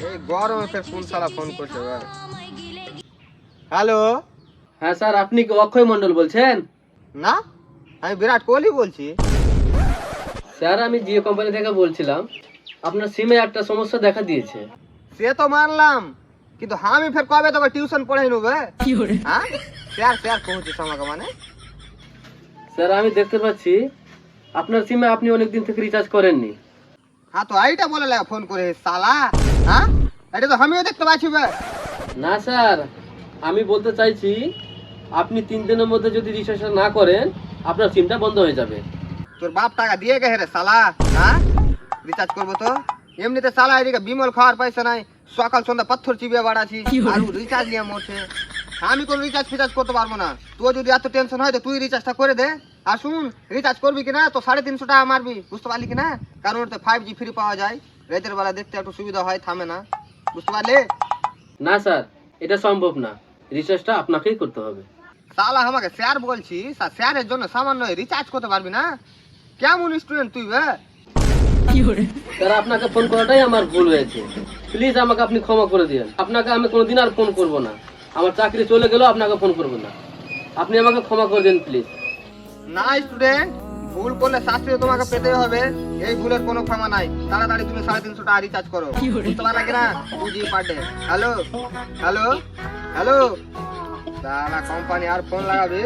এই গরমে ফের কোন শালা ফোন করছে ভাই? হ্যালো। হ্যাঁ স্যার, আপনি কি অক্ষয় মন্ডল বলছেন? না, আমি বিরাট কোহলি বলছি। স্যার, আমি জিও কোম্পানি থেকে বলছিলাম। আপনার সিমে একটা সমস্যা দেখা দিয়েছে। সে তো মানলাম, কিন্তু আমি ফের কবে তোকে টিউশন পড়াই নেবে? হ্যাঁ, স্যার স্যার পৌঁছিস আমাকে মানে? স্যার, আমি দেখতে পাচ্ছি আপনার সিমে আপনি অনেকদিন থেকে রিচার্জ করেননি। হ্যাঁ, তো এইটা বলে লাগা ফোন করে শালা। হ্যাঁ, এটা তো আমিও দেখতে পাচ্ছি বে। না স্যার, আমি বলতে চাইছি আপনি 3 দিনের মধ্যে যদি রিচার্জ না করেন আপনার সিমটা বন্ধ হয়ে যাবে। তোর বাপ টাকা দিয়ে গে রে শালা। হ্যাঁ, রিচার্জ করবো তো এমনিতে শালা এদিকে বিমল খাওয়ার পয়সা নাই, সকাল সন্ধ্যা পাথর চিবিয়ে বাড়াচ্ছি আর রিচার্জ নিয়ে মরছে। আমি কোনো রিচার্জ ফিচার্জ করতে পারবো না। তোর যদি এত টেনশন হয় তো তুই রিচার্জটা করে দে। আর শুন, রিচার্জ করবি কিনা তো 350 টাকা মারবি, বুঝতে পারলি কিনা? কারণ ওতে 5G ফ্রি পাওয়া যায়, রাতের বেলা দেখতে একটু সুবিধা হয়, থামে না, বুঝতে পারলি? না স্যার, এটা সম্ভব না, রিচার্জটা আপনাকেই করতে হবে। শালা আমাকে স্যার বলছিস, আর স্যারের জন্য সামান্য রিচার্জ করতে পারবি না? কেমন স্টুডেন্ট তুই বে? স্যার, আপনাকে ফোন করাটাই আমার ভুল হয়েছে। প্লিজ আমাকে আপনি ক্ষমা করে দিন। আপনাকে আমি কোনোদিন আর ফোন করব না। আমার চাকরি চলে গেলেও আপনাকে ফোন করব না। আপনি আমাকে ক্ষমা করে দিন প্লিজ। না স্টুডেন্ট, ভুল করলে শাস্তি তোমাকে পেতে হবে। এই ভুলের কোনো ক্ষমা নাই। তাড়াতাড়ি তুমি 350 টাকা রিচার্জ করো, বুঝতে পারলে কিনা? 2G per day. Hello hello hello, সারা কোম্পানি আর ফোন লাগাবে।